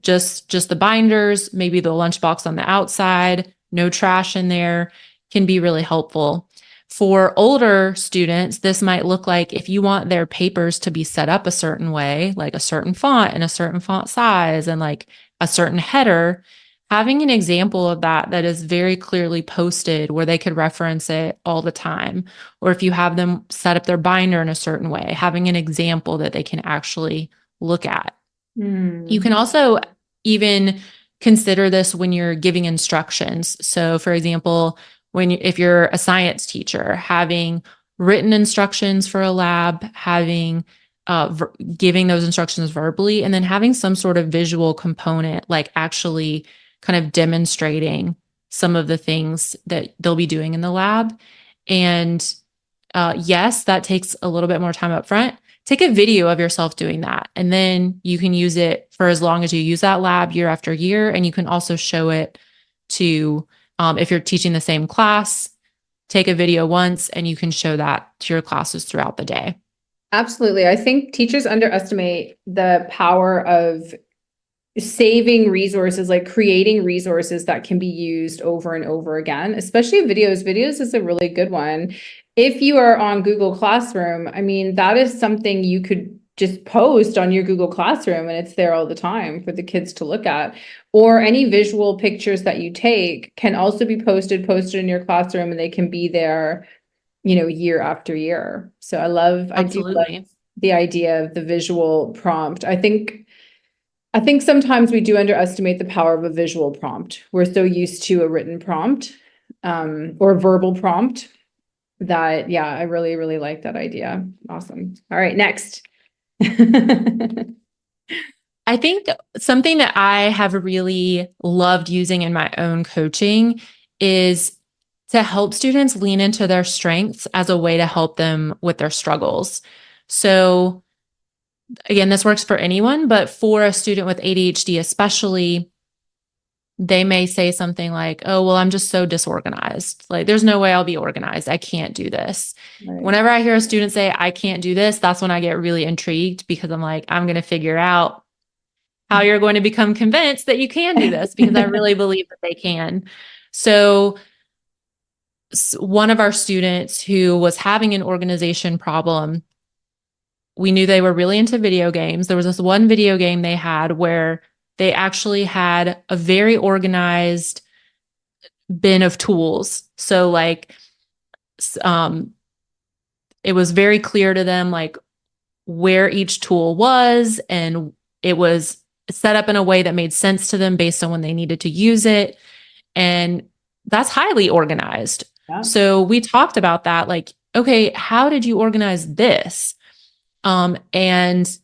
Speaker 2: just the binders, maybe the lunchbox on the outside, no trash in there can be really helpful. For older students, this might look like if you want their papers to be set up a certain way, like a certain font and a certain font size and like a certain header, having an example of that is very clearly posted where they could reference it all the time. Or if you have them set up their binder in a certain way, having an example that they can actually look at. You can also even consider this when you're giving instructions. So, for example, if you're a science teacher, having written instructions for a lab, having giving those instructions verbally, and then having some sort of visual component, like actually kind of demonstrating some of the things that they'll be doing in the lab. And yes, that takes a little bit more time up front. Take a video of yourself doing that, and then you can use it for as long as you use that lab year after year. And you can also show it to, if you're teaching the same class, take a video once and you can show that to your classes throughout the day.
Speaker 1: Absolutely. I think teachers underestimate the power of saving resources, like creating resources that can be used over and over again, especially videos. Videos is a really good one. If you are on Google Classroom, I mean, that is something you could just post on your Google Classroom and it's there all the time for the kids to look at. Or any visual pictures that you take can also be posted in your classroom and they can be there, year after year. So I do love the idea of the visual prompt. I think sometimes we do underestimate the power of a visual prompt. We're so used to a written prompt, or a verbal prompt that, yeah, I really, really like that idea. Awesome. All right, next.
Speaker 2: I think something that I have really loved using in my own coaching is to help students lean into their strengths as a way to help them with their struggles. So again, this works for anyone, but for a student with ADHD especially, they may say something like, oh, well, I'm just so disorganized. Like, there's no way I'll be organized. I can't do this. Right. Whenever I hear a student say, I can't do this, that's when I get really intrigued because I'm like, I'm going to figure out how you're going to become convinced that you can do this because I really believe that they can. So one of our students who was having an organization problem, we knew they were really into video games. There was this one video game they had where they actually had a very organized bin of tools. So like, it was very clear to them, like where each tool was, and it was set up in a way that made sense to them based on when they needed to use it. And that's highly organized. Yeah. So we talked about that, like, okay, how did you organize this? And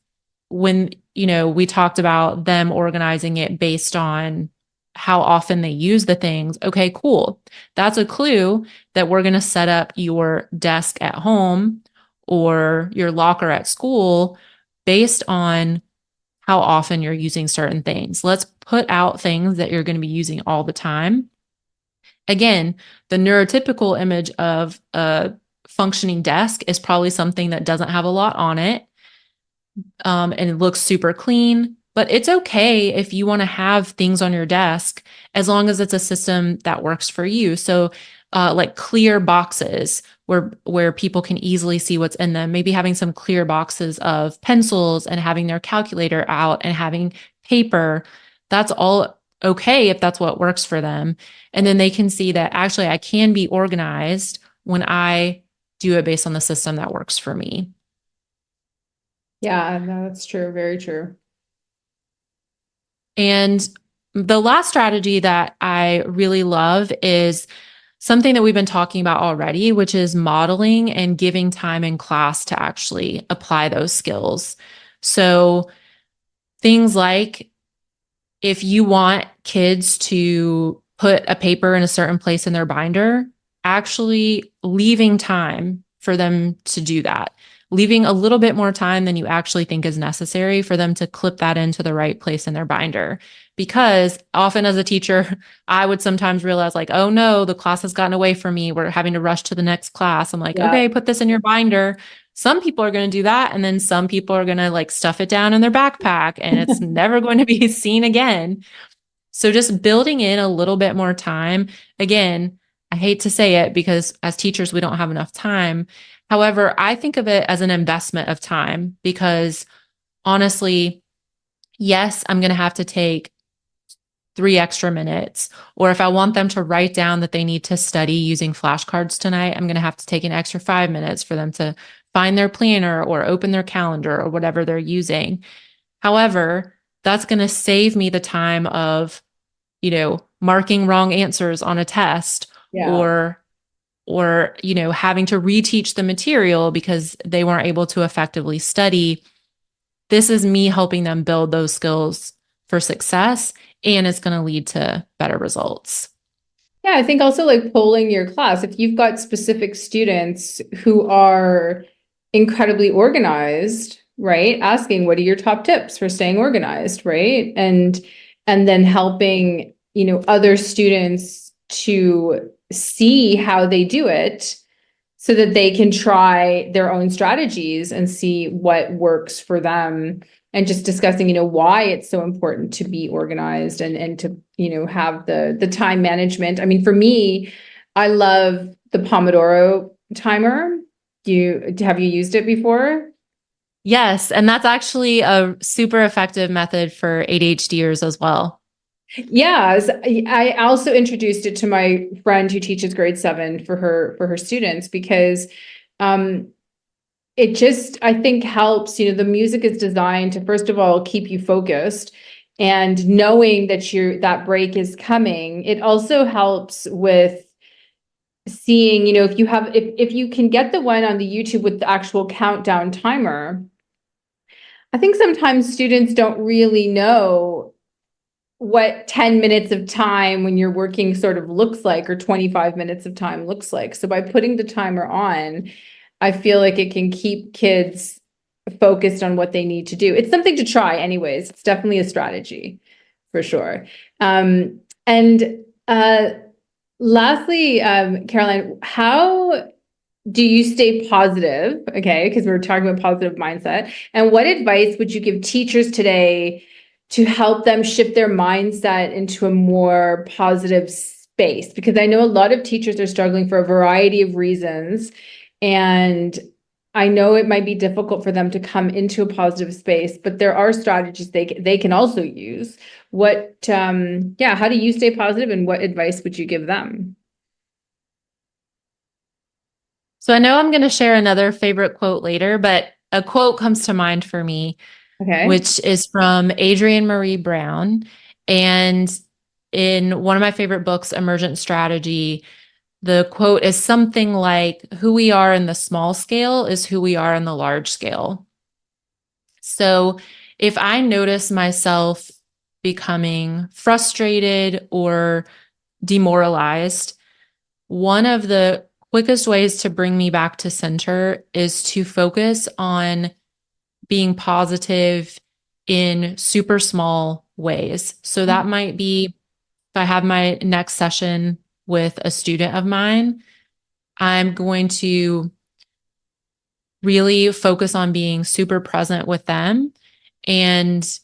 Speaker 2: when, we talked about them organizing it based on how often they use the things. Okay, cool. That's a clue that we're going to set up your desk at home or your locker at school based on how often you're using certain things. Let's put out things that you're going to be using all the time. Again, the neurotypical image of a functioning desk is probably something that doesn't have a lot on it. And it looks super clean, but it's okay if you want to have things on your desk as long as it's a system that works for you. So like clear boxes where people can easily see what's in them, maybe having some clear boxes of pencils and having their calculator out and having paper. That's all okay if that's what works for them. And then they can see that actually I can be organized when I do it based on the system that works for me.
Speaker 1: Yeah, no, that's true. Very true.
Speaker 2: And the last strategy that I really love is something that we've been talking about already, which is modeling and giving time in class to actually apply those skills. So things like if you want kids to put a paper in a certain place in their binder, actually leaving time for them to do that. leaving a little bit more time than you actually think is necessary for them to clip that into the right place in their binder. Because often as a teacher, I would sometimes realize like, oh no, the class has gotten away from me. We're having to rush to the next class. I'm like,
Speaker 1: Yeah.
Speaker 2: okay, put this in your binder. Some people are going to do that. And then some people are going to like stuff it down in their backpack and it's never going to be seen again. So just building in a little bit more time. Again, I hate to say it because as teachers, we don't have enough time. However, I think of it as an investment of time because honestly, yes, I'm going to have to take 3 extra minutes. Or if I want them to write down that they need to study using flashcards tonight, I'm going to have to take an extra 5 minutes for them to find their planner or open their calendar or whatever they're using. However, that's going to save me the time of, marking wrong answers on a test
Speaker 1: Yeah.
Speaker 2: or having to reteach the material because they weren't able to effectively study. This is me helping them build those skills for success, and it's going to lead to better results.
Speaker 1: Yeah, I think also like polling your class, if you've got specific students who are incredibly organized, right? Asking what are your top tips for staying organized, right? And then helping, other students to see how they do it so that they can try their own strategies and see what works for them, and just discussing, why it's so important to be organized and to, have the time management. I mean, for me, I love the Pomodoro timer. Have you used it before?
Speaker 2: Yes, and that's actually a super effective method for ADHDers as well.
Speaker 1: Yes, I also introduced it to my friend who teaches grade 7 for her students because um it just, I think, helps. The music is designed to, first of all, keep you focused, and knowing that that break is coming. It also helps with seeing, if you can get the one on the YouTube with the actual countdown timer. I think sometimes students don't really know what 10 minutes of time when you're working sort of looks like, or 25 minutes of time looks like. So by putting the timer on, I feel like it can keep kids focused on what they need to do. It's something to try anyways. It's definitely a strategy for sure. And lastly, Caroline, how do you stay positive? Okay, because we're talking about positive mindset. And what advice would you give teachers today to help them shift their mindset into a more positive space? Because I know a lot of teachers are struggling for a variety of reasons. And I know it might be difficult for them to come into a positive space, but there are strategies they can also use. How do you stay positive, and what advice would you give them?
Speaker 2: So I know I'm going to share another favorite quote later, but a quote comes to mind for me,
Speaker 1: Okay.
Speaker 2: which is from Adrienne Marie Brown. And in one of my favorite books, Emergent Strategy, the quote is something like, who we are in the small scale is who we are in the large scale. So if I notice myself becoming frustrated or demoralized, one of the quickest ways to bring me back to center is to focus on being positive in super small ways. So that might be if I have my next session with a student of mine, I'm going to really focus on being super present with them and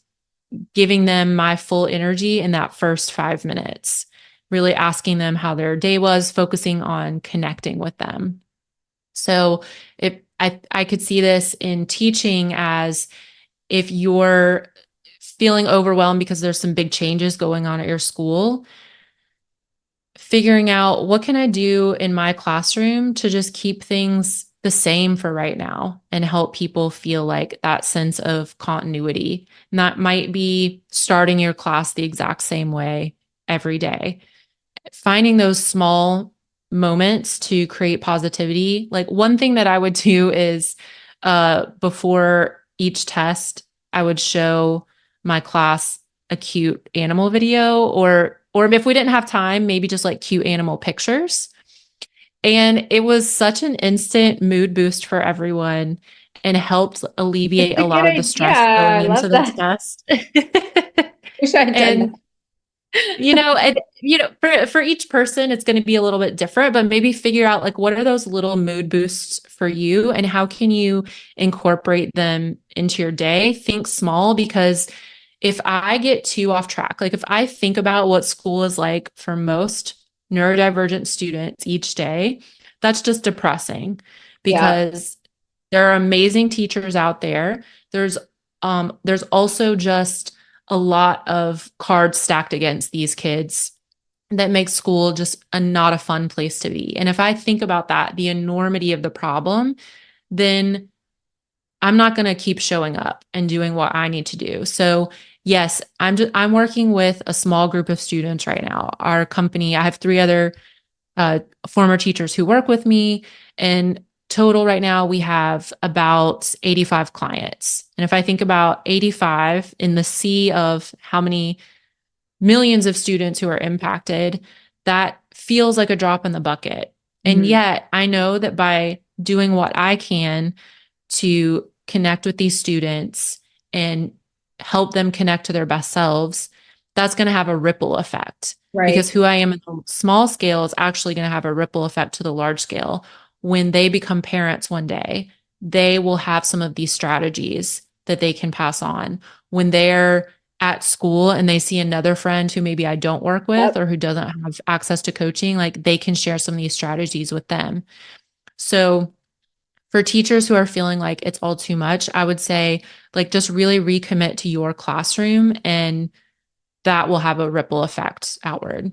Speaker 2: giving them my full energy in that first 5 minutes, really asking them how their day was, focusing on connecting with them. So if I could see this in teaching as if you're feeling overwhelmed because there's some big changes going on at your school, figuring out what can I do in my classroom to just keep things the same for right now and help people feel like that sense of continuity. And that might be starting your class the exact same way every day. Finding those small moments to create positivity. Like one thing that I would do is before each test, I would show my class a cute animal video, or if we didn't have time, maybe just like cute animal pictures. And it was such an instant mood boost for everyone. and helped
Speaker 1: It's
Speaker 2: alleviate
Speaker 1: a
Speaker 2: a
Speaker 1: good
Speaker 2: lot of the
Speaker 1: idea.
Speaker 2: stress
Speaker 1: I
Speaker 2: going
Speaker 1: love
Speaker 2: into the
Speaker 1: that.
Speaker 2: test.
Speaker 1: Wish I had done that.
Speaker 2: And for each person, it's going to be a little bit different, but maybe figure out like what are those little mood boosts for you and how can you incorporate them into your day? Think small because if I get too off track, like if I think about what school is like for most neurodivergent students each day, that's just depressing
Speaker 1: Yeah.
Speaker 2: because there are amazing teachers out there. There's also just a lot of cards stacked against these kids that makes school just not a fun place to be. And if I think about that, the enormity of the problem, then I'm not going to keep showing up and doing what I need to do. So, yes, I'm working with a small group of students right now. Our company, I have three other former teachers who work with me, and total right now we have about 85 clients. And if I think about 85 in the sea of how many millions of students who are impacted, that feels like a drop in the bucket. And
Speaker 1: Mhm.
Speaker 2: yet I know that by doing what I can to connect with these students and help them connect to their best selves, that's going to have a ripple effect
Speaker 1: Right.
Speaker 2: because who I am in the small scale is actually going to have a ripple effect to the large scale. When they become parents one day, they will have some of these strategies that they can pass on. When they're at school and they see another friend who maybe I don't work with
Speaker 1: Yep.
Speaker 2: or who doesn't have access to coaching, like they can share some of these strategies with them. So for teachers who are feeling like it's all too much, I would say like just really recommit to your classroom and that will have a ripple effect outward.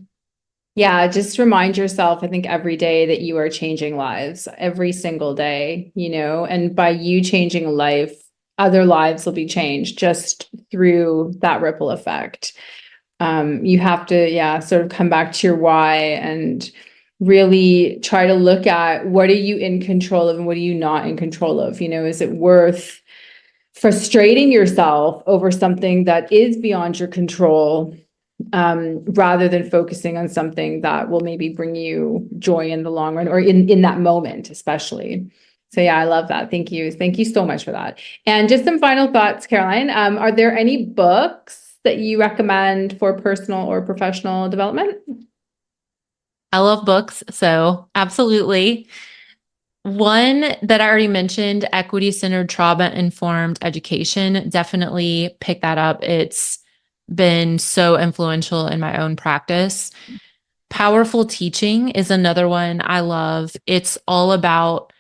Speaker 1: Yeah, just remind yourself, I think every day that you are changing lives, every single day, and by you changing a life, other lives will be changed just through that ripple effect. You have to, yeah, sort of come back to your why and really try to look at what are you in control of and what are you not in control of? Is it worth frustrating yourself over something that is beyond your control, rather than focusing on something that will maybe bring you joy in the long run or in that moment, especially. So yeah, I love that. Thank you. Thank you so much for that. And just some final thoughts, Caroline. Are there any books that you recommend for personal or professional development?
Speaker 2: I love books, so absolutely. One that I already mentioned, equity centered trauma informed education, definitely pick that up. It's been so influential in my own practice. Powerful Teaching is another one I love. It's all about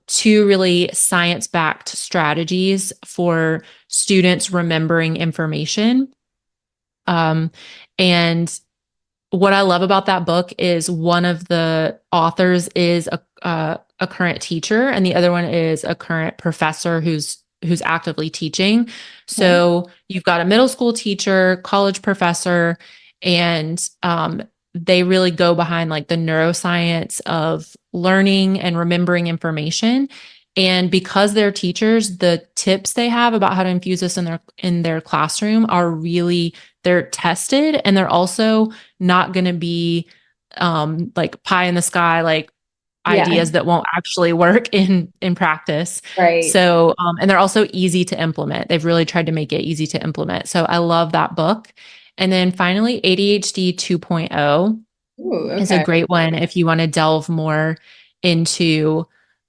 Speaker 2: two really science backed strategies for students remembering information. Um, and what I love about that book is one of the authors is a current teacher, and the other one is a current professor who's actively teaching.
Speaker 1: Okay.
Speaker 2: So you've got a middle school teacher, college professor, and they really go behind like the neuroscience of learning and remembering information. And because they're teachers, the tips they have about how to infuse this in their classroom are really they're tested, and they're also not going to be like pie in the sky like
Speaker 1: Yeah,
Speaker 2: ideas that won't actually work in practice.
Speaker 1: right.
Speaker 2: So and they're also easy to implement. They've really tried to make it easy to implement. So I love that book. And then finally ADHD 2.0
Speaker 1: Ooh,
Speaker 2: is a
Speaker 1: okay.
Speaker 2: great one if you want to delve more into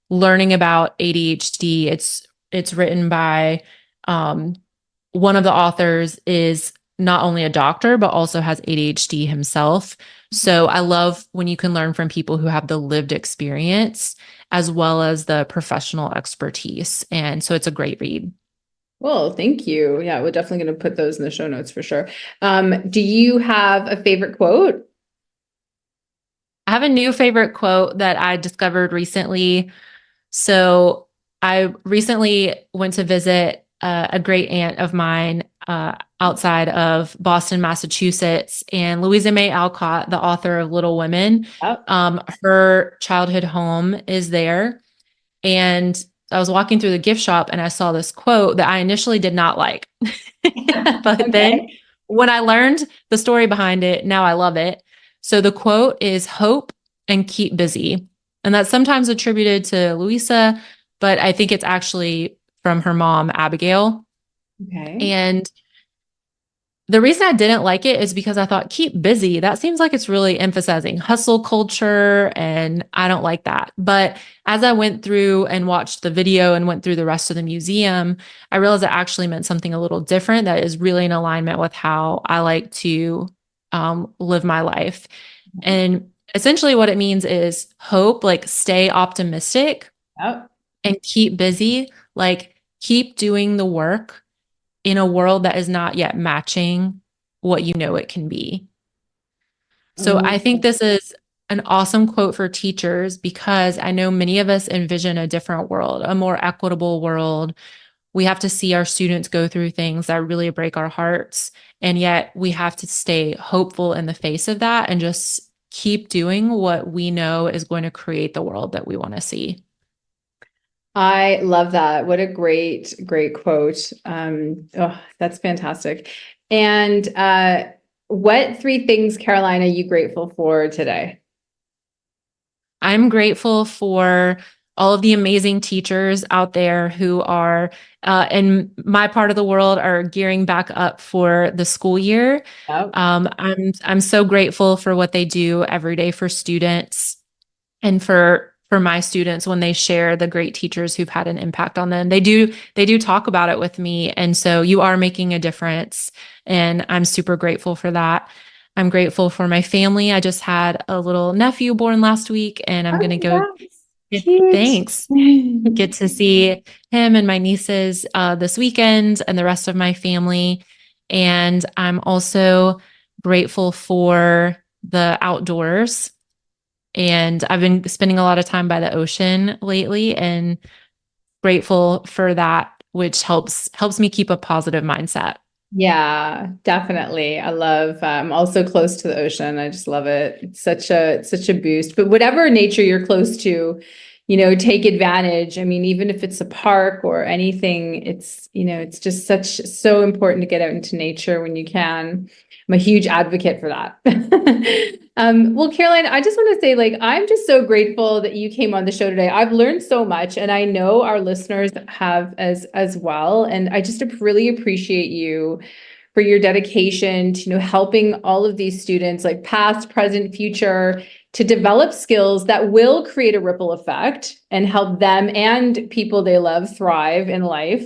Speaker 2: learning about ADHD. It's written by um, one of the authors is not only a doctor but also has ADHD himself. So I love when you can learn from people who have the lived experience as well as the professional expertise. And so it's a great read.
Speaker 1: Well, thank you. Yeah, we're definitely going to put those in the show notes for sure. Do you have a favorite quote?
Speaker 2: I have a new favorite quote that I discovered recently. So I recently went to visit a great aunt of mine outside of Boston, Massachusetts, and Louisa May Alcott, the author of Little Women,
Speaker 1: Oh.
Speaker 2: her childhood home is there. And I was walking through the gift shop and I saw this quote that I initially did not like. But then
Speaker 1: Okay.
Speaker 2: when I learned the story behind it, now I love it. So the quote is hope and keep busy. And that's sometimes attributed to Louisa, but I think it's actually from her mom, Abigail.
Speaker 1: Okay.
Speaker 2: And the reason I didn't like it is because I thought keep busy. That seems like it's really emphasizing hustle culture, and I don't like that. But as I went through and watched the video and went through the rest of the museum, I realized it actually meant something a little different that is really in alignment with how I like to live my life. And essentially, what it means is hope, like stay optimistic
Speaker 1: Yep.
Speaker 2: and keep busy, like keep doing the work in a world that is not yet matching what you know it can be. So I think
Speaker 1: Oh,
Speaker 2: this is an awesome quote for teachers because I know many of us envision a different world, a more equitable world. We have to see our students go through things that really break our hearts. And yet we have to stay hopeful in the face of that and just keep doing what we know is going to create the world that we want to see.
Speaker 1: I love that. What a great quote. Oh, that's fantastic. And what three things, Caroline, are you grateful for today?
Speaker 2: I'm grateful for all of the amazing teachers out there who are in my part of the world are gearing back up for the school year.
Speaker 1: Yep.
Speaker 2: I'm so grateful for what they do every day for students and for my students when they share the great teachers who've had an impact on them. They do talk about it with me, and so you are making a difference, and I'm super grateful for that. I'm grateful for my family. I just had a little nephew born last week, and I'm
Speaker 1: Oh,
Speaker 2: going to go
Speaker 1: congrats.
Speaker 2: get,
Speaker 1: Cute.
Speaker 2: thanks, get to see him and my nieces this weekend and the rest of my family. And I'm also grateful for the outdoors. And I've been spending a lot of time by the ocean lately and grateful for that, which helps me keep a positive mindset.
Speaker 1: Yeah, definitely. I love, I'm also close to the ocean. I just love it. It's such a boost. But whatever nature you're close to, take advantage. I mean, even if it's a park or anything, it's just so important to get out into nature when you can. I'm a huge advocate for that. Well, Caroline, I just want to say, like, I'm just so grateful that you came on the show today. I've learned so much, and I know our listeners have as well. And I just really appreciate you for your dedication to, helping all of these students, like past, present, future, to develop skills that will create a ripple effect and help them and people they love thrive in life.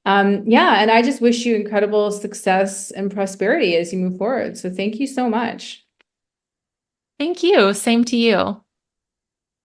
Speaker 1: Yeah, and I just wish you incredible success and prosperity as you move forward. So thank you so much.
Speaker 2: Thank you. Same to you.